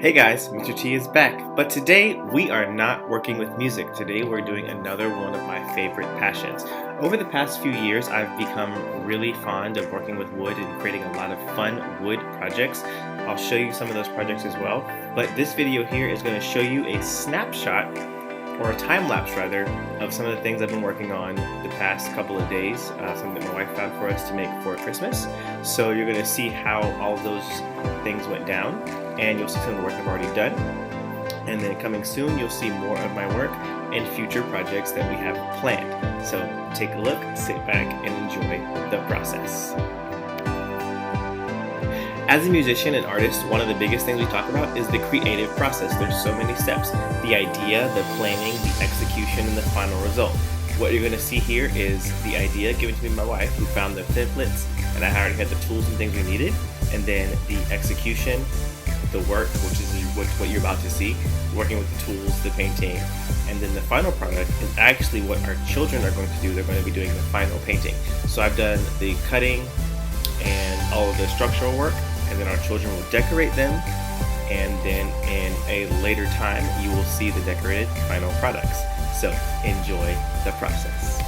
Hey guys, Mr. T is back, but today we are not working with music. Today we're doing another one of my favorite passions. Over the past few years, I've become really fond of working with wood and creating a lot of fun wood projects. I'll show you some of those projects as well, but this video here is going to show you a snapshot, or a time-lapse rather, of some of the things I've been working on the past couple of days, something that my wife found for us to make for Christmas. So you're going to see how all of those things went down, and you'll see some of the work I've already done. And then coming soon, you'll see more of my work and future projects that we have planned. So take a look, sit back, and enjoy the process. As a musician and artist, one of the biggest things we talk about is the creative process. There's so many steps. The idea, the planning, the execution, and the final result. What you're going to see here is the idea given to me by my wife, who found the templates, and I already had the tools and things we needed. And then the execution, the work, which is what you're about to see, working with the tools, the painting, and then the final product is actually what our children are going to do. They're going to be doing the final painting. So I've done the cutting and all of the structural work, and then our children will decorate them, and then in a later time you will see the decorated final products. So enjoy the process.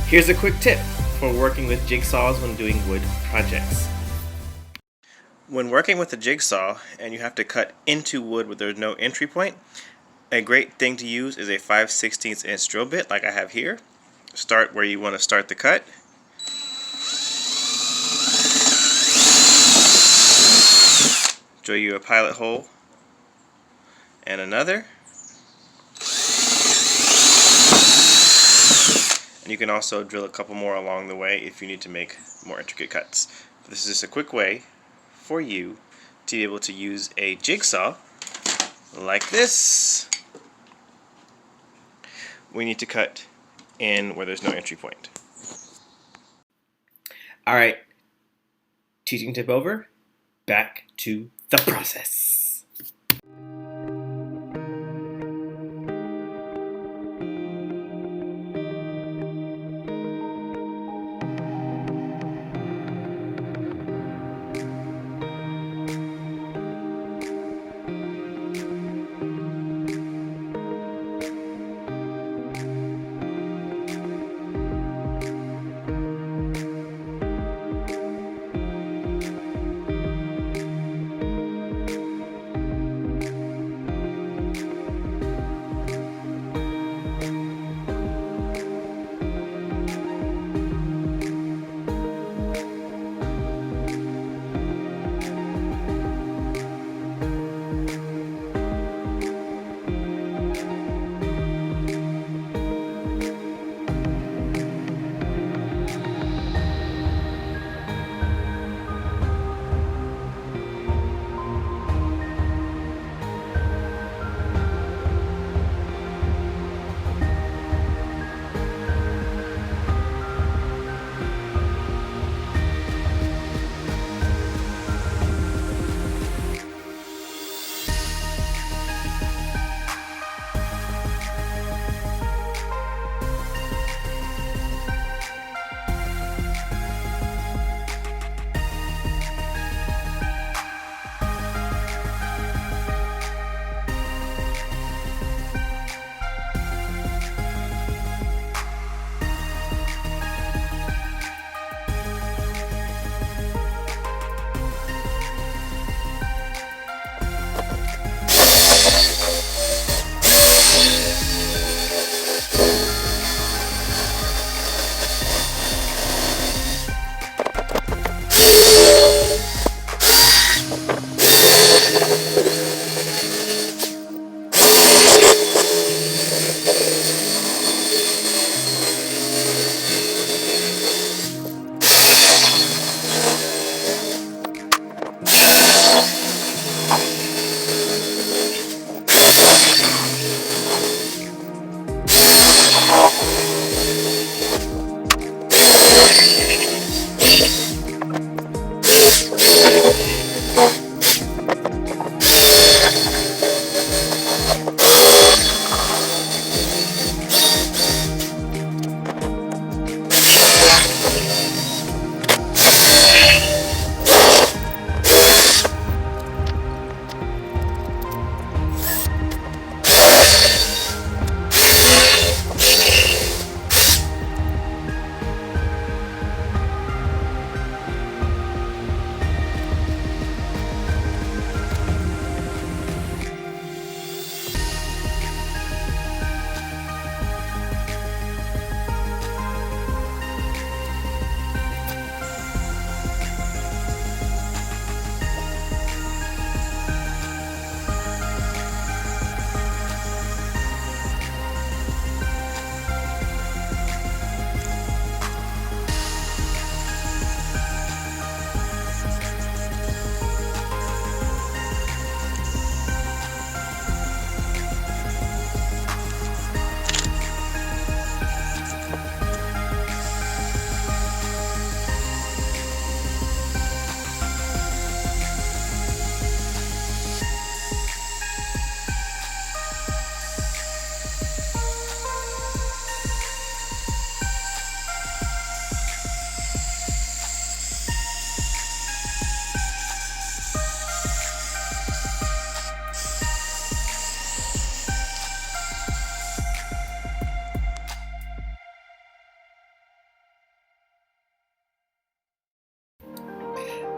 Here's a quick tip for working with jigsaws when doing wood projects. When working with a jigsaw and you have to cut into wood where there's no entry point, a great thing to use is a 5/16 inch drill bit like I have here. Start where you want to start the cut. Drill you a pilot hole and another. And you can also drill a couple more along the way if you need to make more intricate cuts. But this is just a quick way for you to be able to use a jigsaw like this. We need to cut in where there's no entry point. Alright, teaching tip over, back to the process.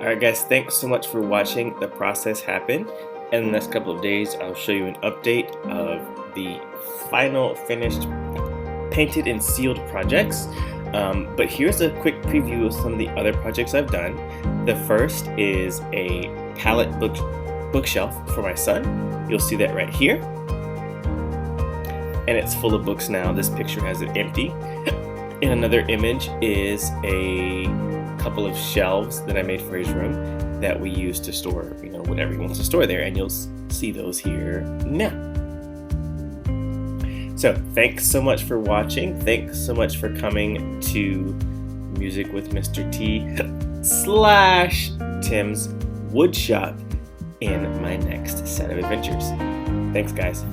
Alright guys, thanks so much for watching the process happen. In the next couple of days, I'll show you an update of the final finished painted and sealed projects. But here's a quick preview of some of the other projects I've done. The first is a palette bookshelf for my son. You'll see that right here. And it's full of books now. This picture has it empty. And another image is a couple of shelves that I made for his room that we use to store, whatever he wants to store there, and you'll see those here now. So thanks so much for watching. Thanks so much for coming to Music with Mr. T / Tim's Woodshop in my next set of adventures. Thanks guys.